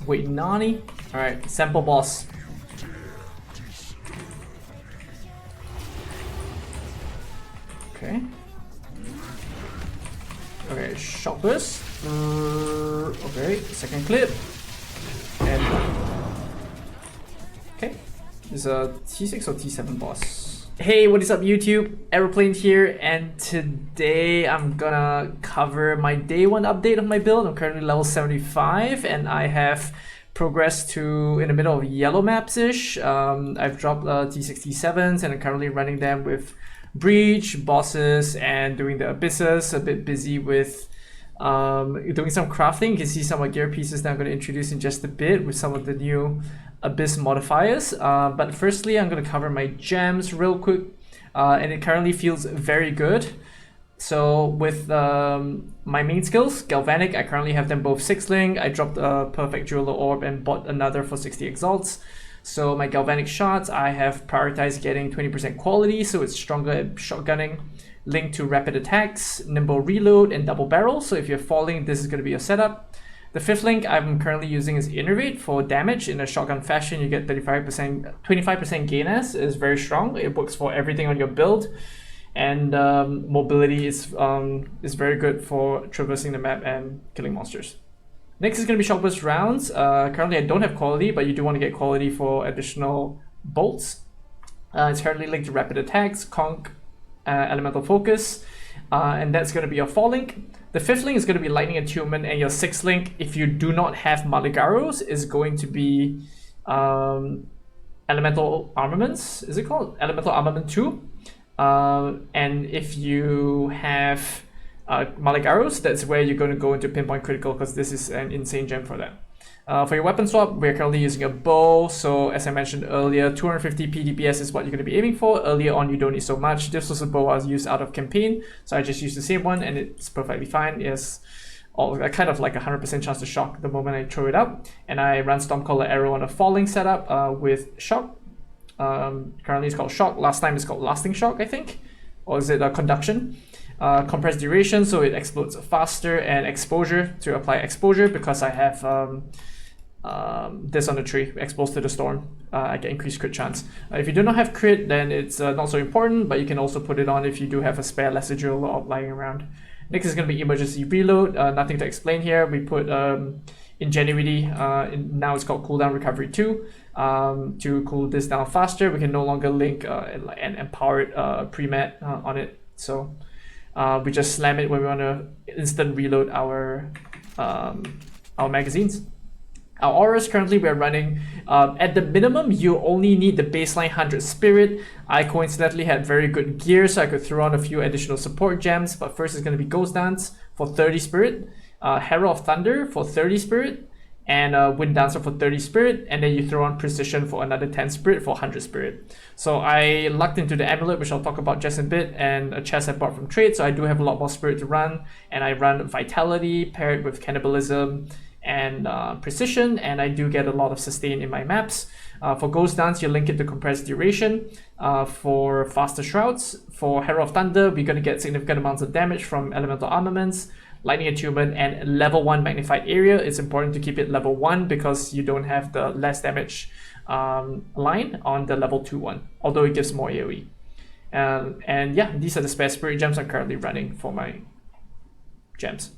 Wait, Nani? Alright, sample boss. Okay. Okay, shock burst. Okay, second clip. And okay. This is a T6 or T7 boss. Hey, what is up YouTube? aer0plane's here, and today I'm gonna cover my day 1 update of my build. I'm currently level 75 and I have progressed to in the middle of yellow maps-ish. I've dropped T6, T7s and I'm currently running them with breach, bosses, and doing the abysses. A bit busy with doing some crafting. You can see some of gear pieces that I'm going to introduce in just a bit with some of the new abyss modifiers. But firstly, I'm going to cover my gems real quick, and it currently feels very good. So with my main skills, galvanic, I currently have them both 6-link. I dropped a perfect jeweler orb and bought another for 60 exalts. So my galvanic shots, I have prioritized getting 20% quality, so it's stronger at shotgunning, linked to rapid attacks, nimble reload, and double barrel. So if you're falling, this is going to be your setup. The 5th link I'm currently using is innervate for damage. In a shotgun fashion, you get 25% gain as. Is very strong. It works for everything on your build, and mobility is very good for traversing the map and killing monsters. Next is going to be shock burst rounds. Currently I don't have quality, but you do want to get quality for additional bolts. It's currently linked to rapid attacks, conk, elemental focus, and that's going to be your 4th link. The 5th link is going to be lightning attunement, and your 6th link, if you do not have Maligaros, is going to be elemental armaments. Is it called elemental armament 2? And if you have Maligaros, that's where you're going to go into pinpoint critical, because this is an insane gem for that. For your weapon swap, we're currently using a bow. So as I mentioned earlier, 250 PDPS is what you're going to be aiming for. Earlier on, you don't need so much. This was a bow I was used out of campaign, so I just used the same one and it's perfectly fine. It's kind of like 100% chance to shock the moment I throw it up. And I run Stormcaller Arrow on a falling setup with shock. Currently it's called shock. Last time it's called lasting shock, I think. Or is it conduction? Compressed duration, so it explodes faster, and exposure to apply exposure, because I have this on the tree, exposed to the storm. I get increased crit chance. If you do not have crit, then it's not so important, but you can also put it on if you do have a spare lesser jeweler orb lying around. Next is going to be emergency reload. Nothing to explain here. We put ingenuity, now it's called cooldown recovery 2, to cool this down faster. We can no longer link and empower it pre-med on it, so we just slam it when we want to instant reload our magazines. Our auras, currently we're running at the minimum you only need the baseline 100 spirit. I coincidentally had very good gear, so I could throw on a few additional support gems, but first is going to be Ghost Dance for 30 spirit, Herald of Thunder for 30 spirit, and Wind Dancer for 30 spirit, and then you throw on Precision for another 10 spirit for 100 spirit. So I lucked into the amulet, which I'll talk about just a bit, and a chest I bought from trade, so I do have a lot more spirit to run, and I run Vitality paired with Cannibalism and Precision, and I do get a lot of sustain in my maps. For Ghost Dance, you link it to compressed duration. For faster shrouds, for Herald of Thunder, we're going to get significant amounts of damage from elemental armaments, lightning attunement, and level 1 magnified area. It's important to keep it level 1 because you don't have the less damage line on the level 2 one, although it gives more AoE. And yeah, these are the spare spirit gems I'm currently running for my gems.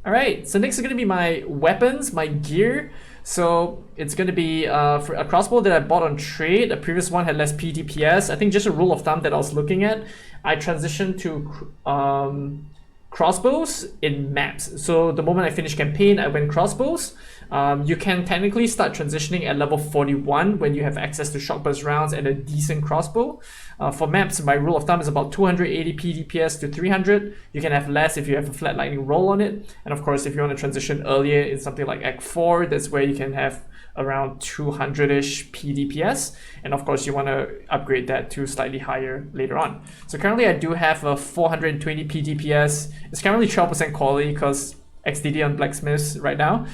Alright, so next is going to be my weapons, my gear. So it's going to be for a crossbow that I bought on trade. A previous one had less PDPS. I think just a rule of thumb that I was looking at, I transitioned to crossbows in maps. So the moment I finished campaign, I went crossbows. You can technically start transitioning at level 41 when you have access to shock burst rounds and a decent crossbow. For maps, my rule of thumb is about 280 PDPS to 300. You can have less if you have a flat lightning roll on it. And of course, if you want to transition earlier in something like Act 4, that's where you can have around 200-ish PDPS. And of course, you want to upgrade that to slightly higher later on. So currently, I do have a 420 PDPS. It's currently 12% quality because XDD on blacksmiths right now.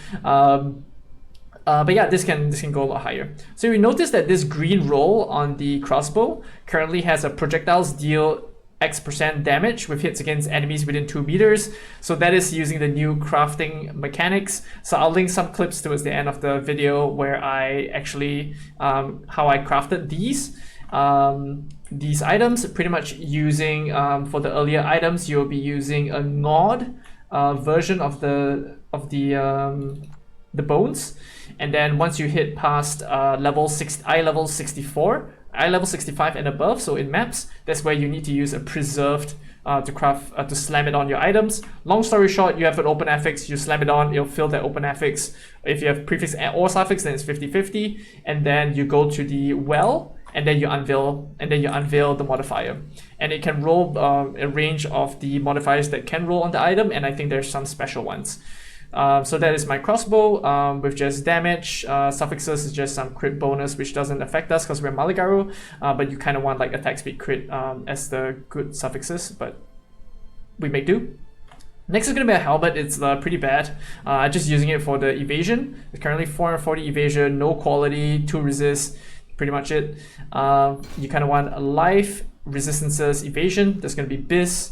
But yeah, this can go a lot higher. So we notice that this green roll on the crossbow currently has a projectiles deal X% damage with hits against enemies within 2 meters. So that is using the new crafting mechanics. So I'll link some clips towards the end of the video where I actually, how I crafted these items. Pretty much using, for the earlier items, you'll be using a gnawed version of the bones. And then once you hit past level 64, eye level 65 and above, so in maps, that's where you need to use a preserved to craft to slam it on your items. Long story short, you have an open affix, you slam it on, it'll fill that open affix. If you have prefix or suffix, then it's 50-50, and then you go to the well, and then you unveil the modifier, and it can roll a range of the modifiers that can roll on the item, and I think there's some special ones. So that is my crossbow with just damage. Suffixes is just some crit bonus, which doesn't affect us because we're Maligaru, but you kind of want like attack speed crit as the good suffixes, but we make do. Next is going to be a helmet. It's pretty bad. I'm just using it for the evasion. It's currently 440 evasion, no quality, 2 resist, pretty much it. You kind of want a life, resistances, evasion. There's going to be Biz.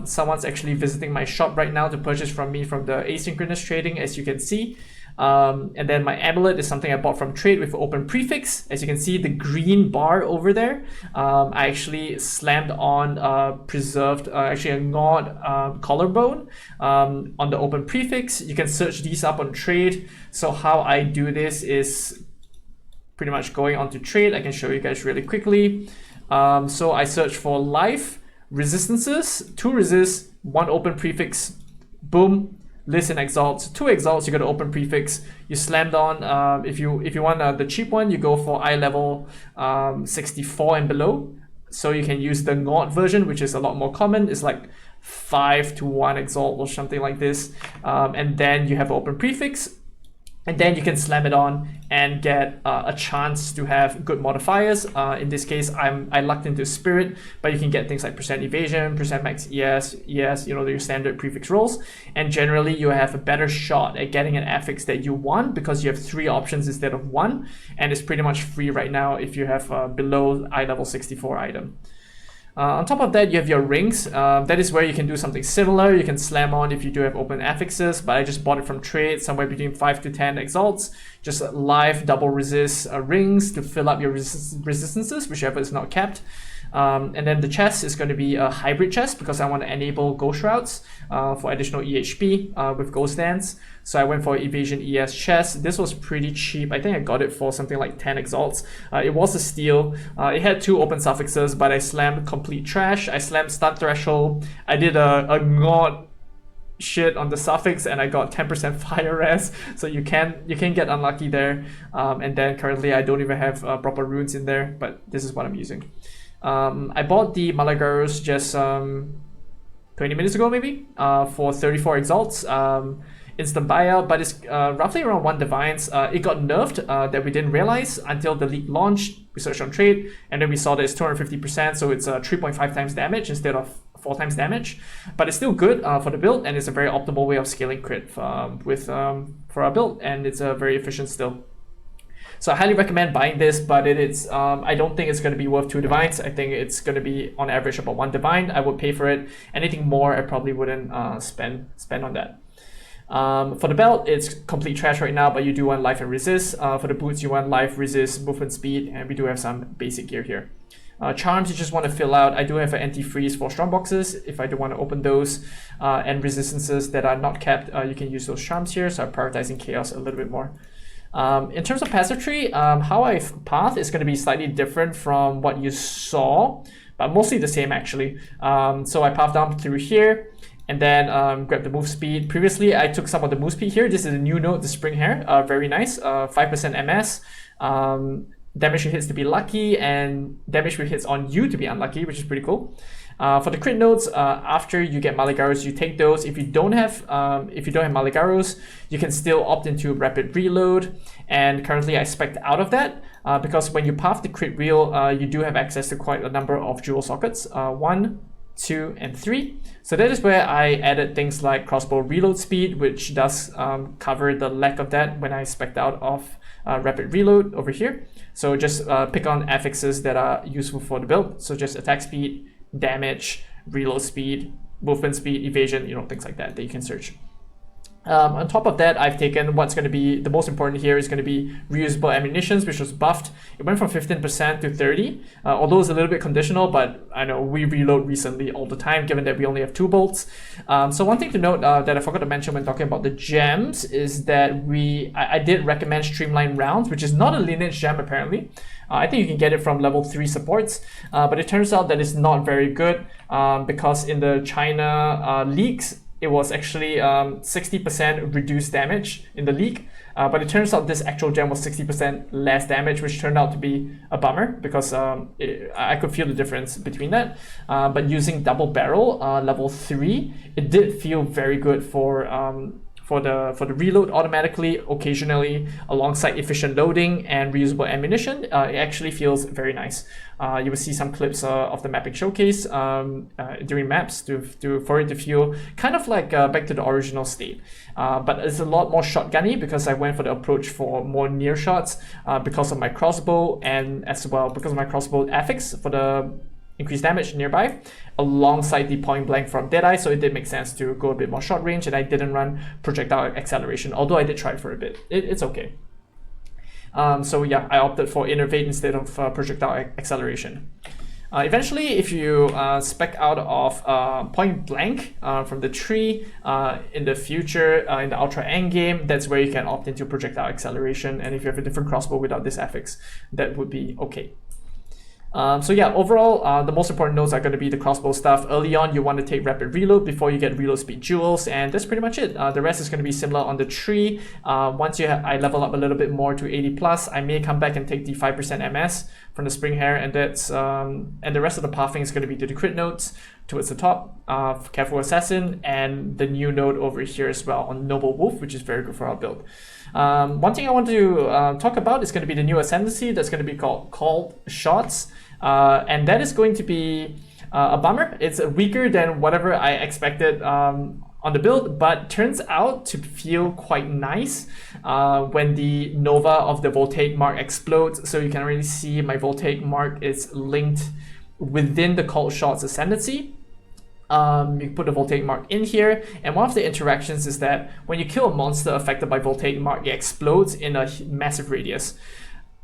Someone's actually visiting my shop right now to purchase from me from the asynchronous trading, as you can see. And then my amulet is something I bought from trade with open prefix. As you can see, the green bar over there, I actually slammed on preserved, actually a gnawed collarbone on the open prefix. You can search these up on trade. So how I do this is pretty much going on to trade. I can show you guys really quickly. So I search for life, resistances, 2 resist, 1 open prefix, boom, list and exalts. 2 exalts, you got an open prefix, you slammed on. If you want the cheap one, you go for eye level 64 and below. So you can use the gnawed version, which is a lot more common. It's like 5 to 1 exalt or something like this. And then you have an open prefix, and then you can slam it on and get a chance to have good modifiers. In this case, I lucked into spirit, but you can get things like percent evasion, percent max ES, you know, your standard prefix rolls. And generally you have a better shot at getting an affix that you want because you have 3 options instead of 1. And it's pretty much free right now if you have below eye level 64 item. On top of that, you have your rings. That is where you can do something similar. You can slam on if you do have open affixes, but I just bought it from trade, somewhere between 5 to 10 exalts. Just live double resist rings to fill up your resistances, whichever is not capped. And then the chest is going to be a hybrid chest because I want to enable Ghost Shrouds for additional EHP with Ghost Dance. So I went for Evasion ES chest. This was pretty cheap. I think I got it for something like 10 exalts. It was a steal. It had 2 open suffixes, but I slammed complete trash. I slammed stun threshold. I did a gnawed shit on the suffix and I got 10% fire res, so you can get unlucky there. And then currently I don't even have proper runes in there, but this is what I'm using. I bought the Malagarus just 20 minutes ago maybe for 34 exalts. Instant buyout, but it's roughly around 1 divines. It got nerfed that we didn't realize until the league launched. We searched on trade and then we saw that it's 250%, so it's 3.5 times damage instead of 4 times damage, but it's still good for the build, and it's a very optimal way of scaling crit for our build, and it's very efficient still. So I highly recommend buying this, but I don't think it's going to be worth 2 divines. I think it's going to be on average about 1 divine. I would pay for it. Anything more, I probably wouldn't spend on that. For the belt, it's complete trash right now, but you do want life and resist. For the boots, you want life, resist, movement speed, and we do have some basic gear here. Charms, you just want to fill out. I do have an anti-freeze for strong boxes if I do want to open those. And resistances that are not capped, you can use those charms here, so I'm prioritizing chaos a little bit more. In terms of passive tree, how I path is going to be slightly different from what you saw, but mostly the same actually. So I path down through here and then grab the move speed. Previously, I took some of the move speed here. This is a new note, the spring hair, very nice, 5% MS. Damage with hits to be lucky and damage with hits on you to be unlucky, which is pretty cool. For the crit nodes, after you get Maligarus, you take those. If you don't have Maligarus, you can still opt into rapid reload. And currently, I spec'd out of that because when you path the crit wheel, you do have access to quite a number of jewel sockets, 1, 2, and 3. So that is where I added things like crossbow reload speed, which does cover the lack of that when I spec'd out of rapid reload over here. So just pick on affixes that are useful for the build. So just attack speed, damage, reload speed, movement speed, evasion, things like that you can search. On top of that, I've taken what's going to be the most important here is going to be reusable ammunitions, which was buffed. It went from 15% to 30, although it's a little bit conditional, but I know we reload recently all the time, given that we only have 2 bolts. So one thing to note that I forgot to mention when talking about the gems is that I did recommend Streamline Rounds, which is not a lineage gem apparently. I think you can get it from level 3 supports, but it turns out that it's not very good because in the China leaks, it was actually 60% reduced damage in the leak, but it turns out this actual gem was 60% less damage, which turned out to be a bummer because I could feel the difference between that. But using double barrel level 3, it did feel very good for the reload automatically, occasionally, alongside efficient loading and reusable ammunition. It actually feels very nice. You will see some clips of the mapping showcase during maps for it to feel kind of like back to the original state. But it's a lot more shotgunny because I went for the approach for more near shots because of my crossbow, and as well because of my crossbow affix for the increased damage nearby, alongside the point blank from Deadeye, so it did make sense to go a bit more short range, and I didn't run projectile acceleration, although I did try it for a bit. It's okay. So yeah, I opted for innervate instead of projectile acceleration. Eventually, if you spec out of point blank from the tree in the future, in the ultra end game, that's where you can opt into projectile acceleration, and if you have a different crossbow without this affix, that would be okay. So yeah, overall, the most important notes are going to be the crossbow stuff. Early on, you want to take rapid reload before you get reload speed jewels, and that's pretty much it. The rest is going to be similar on the tree. Once I level up a little bit more to 80 plus, I may come back and take the 5% MS from the spring hair, and that's and the rest of the pathing is going to be to the crit nodes towards the top, Careful Assassin, and the new node over here as well on Noble Wolf, which is very good for our build. One thing I want to talk about is going to be the new ascendancy that's going to be called Shots, and that is going to be a bummer. It's weaker than whatever I expected on the build, but turns out to feel quite nice when the Nova of the Voltaic Mark explodes. So you can really see my Voltaic Mark is linked within the Cult Shots ascendancy. You put the Voltaic Mark in here, and one of the interactions is that when you kill a monster affected by Voltaic Mark, it explodes in a massive radius.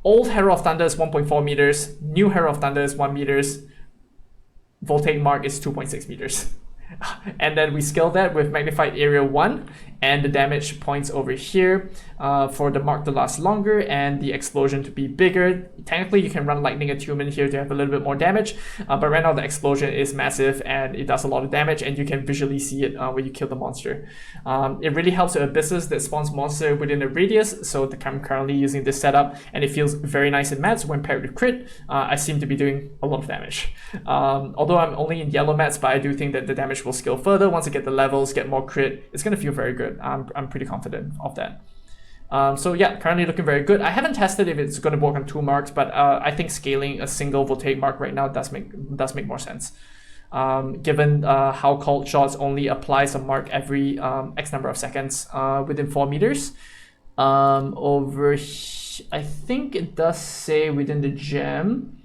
Old Herald of Thunder is 1.4 meters, new Herald of Thunder is 1 meters, Voltaic Mark is 2.6 meters. And then we scale that with Magnified Area 1, and the damage points over here for the mark to last longer and the explosion to be bigger. Technically, you can run Lightning Attunement here to have a little bit more damage, but right now the explosion is massive and it does a lot of damage, and you can visually see it when you kill the monster. It really helps with abysses that spawns monster within a radius, so I'm currently using this setup, and it feels very nice in mats. When paired with crit, I seem to be doing a lot of damage. Although I'm only in yellow mats, but I do think that the damage will scale further once I get the levels, get more crit. It's going to feel very good. I'm pretty confident of that. So yeah, currently looking very good. I haven't tested if it's going to work on 2 marks, but I think scaling a single Voltaic Mark right now does make more sense. Given how Cult Shots only applies a mark every X number of seconds within 4 meters. I think it does say within the gem,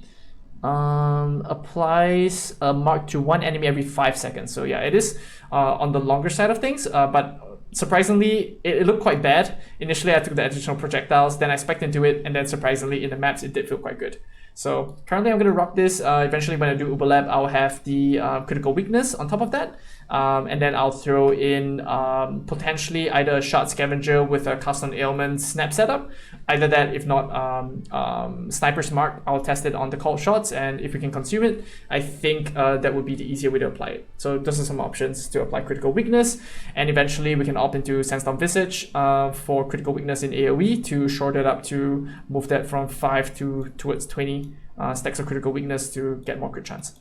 applies a mark to 1 enemy every 5 seconds. So yeah, it is on the longer side of things, but surprisingly, it looked quite bad. Initially, I took the additional projectiles, then I spec'd into it, and then surprisingly, in the maps, it did feel quite good. So currently, I'm going to rock this. Eventually, when I do Uberlab, I'll have the critical weakness on top of that. And then I'll throw in potentially either a Shard Scavenger with a Custom Ailment Snap setup. Either that, if not Sniper's Mark, I'll test it on the Cult Shots, and if we can consume it, I think that would be the easier way to apply it. So those are some options to apply critical weakness, and eventually we can opt into Sandstorm Visage for critical weakness in AoE to short it up to move that from 5 towards 20 stacks of critical weakness to get more crit chance.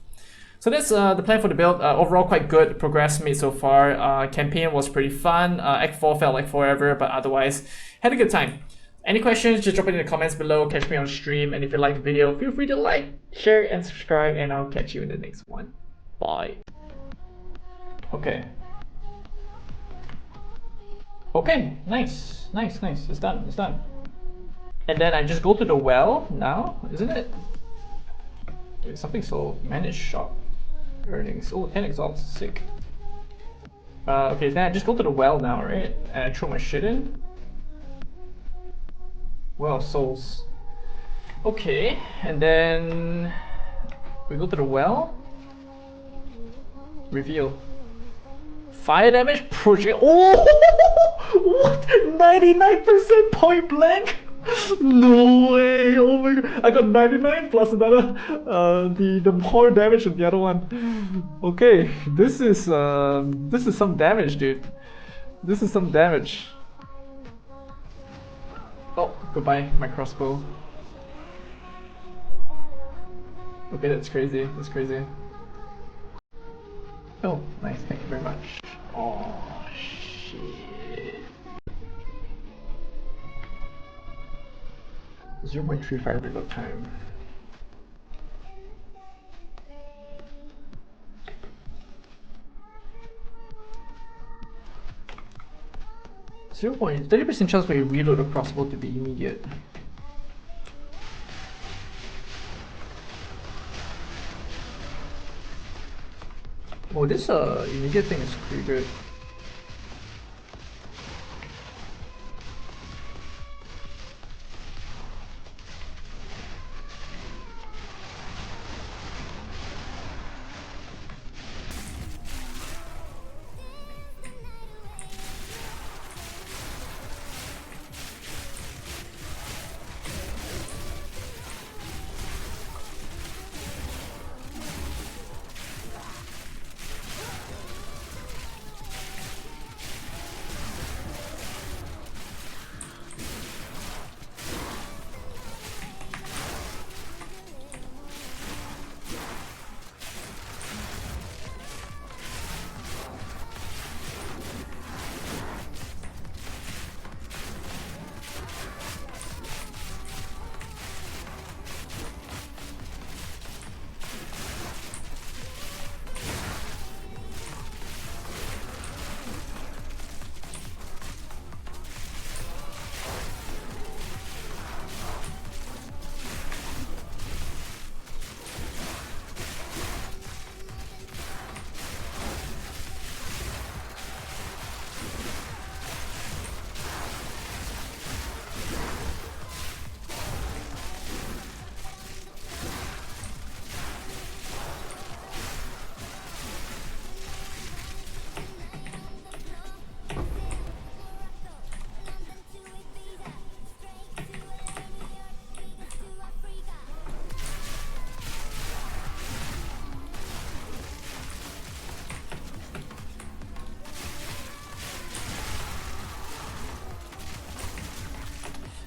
So that's the plan for the build. Overall, quite good progress made so far. Campaign was pretty fun. Act 4 felt like forever, but otherwise, had a good time. Any questions, just drop it in the comments below. Catch me on stream. And if you like the video, feel free to like, share, and subscribe. And I'll catch you in the next one. Bye. Okay. Okay, nice. It's done. And then I just go to the well now, isn't it? Wait, something so manage shop. Earnings. Oh, 10 exalts. Sick. Okay, then I just go to the well now, right? And I throw my shit in. Well, souls. Okay, and then we go to the well. Reveal. Fire damage project. Oh, what? 99% point blank. No way! Oh my god! I got 99 plus another the more damage of the other one. Okay, this is some damage, dude. This is some damage. Oh, goodbye, my crossbow. Okay, that's crazy. That's crazy. Oh, nice. Thank you very much. Oh shit. 0.35 reload time. Zero point 30% chance for you reload a crossbow to be immediate. Oh, this immediate thing is pretty good.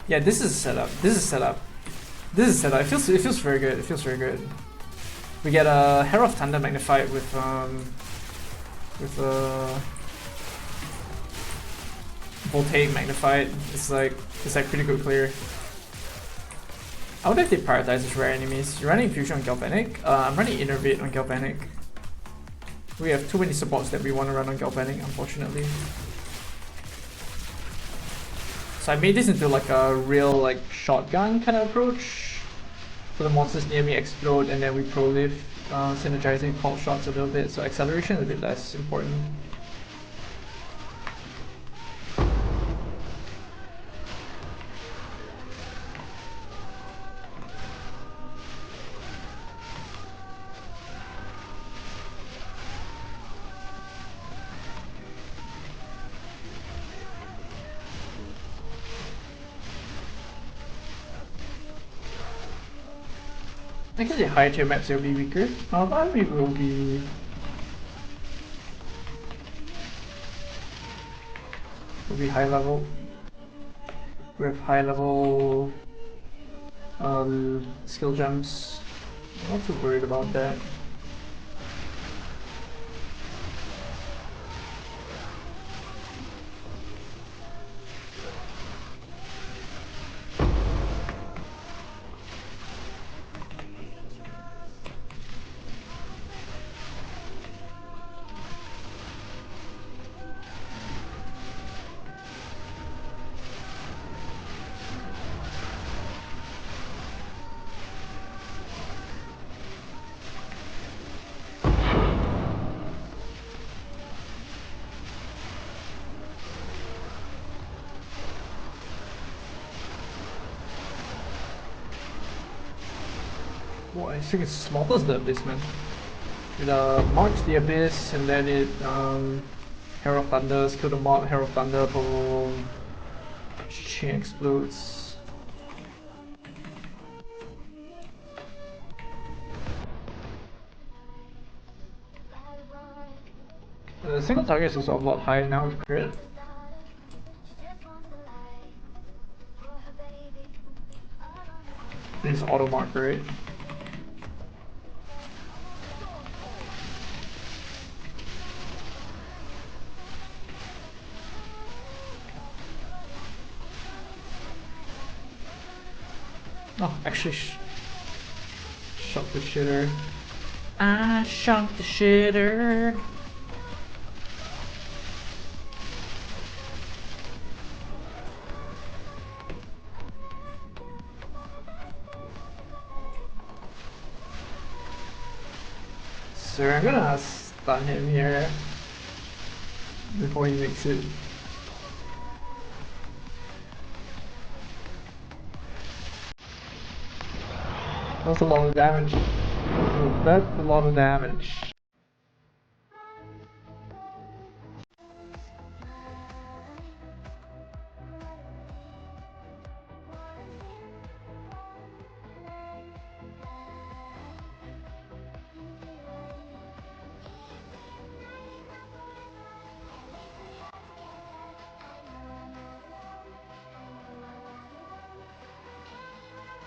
Yeah, this is setup. This is setup. This is setup. It feels very good. It feels very good. We get a Herald of Thunder magnified with Voltaic magnified. It's like pretty good clear. I wonder if they prioritize his rare enemies. You're running Fusion on Galvanic. I'm running Innervate on Galvanic. We have too many supports that we want to run on Galvanic, unfortunately. So I made this into like a real like shotgun kind of approach. So the monsters near me explode and then we pro-live, synergizing pulse shots a little bit, so acceleration is a bit less important. I guess the higher tier maps will be weaker. I think it will be high level. We have high level skill gems. I'm not too worried about that. Well, I think it smothers the abyss, man. It marks the abyss, and then it Herald Thunders, kill the mob, Herald Thunder, boom, chain explodes. The single target is also a lot higher now with crit. This is auto marker, right? Oh, actually, shot the shitter. I shot the shitter. So I'm gonna stun him here before he makes it. That's a lot of damage. That's a lot of damage.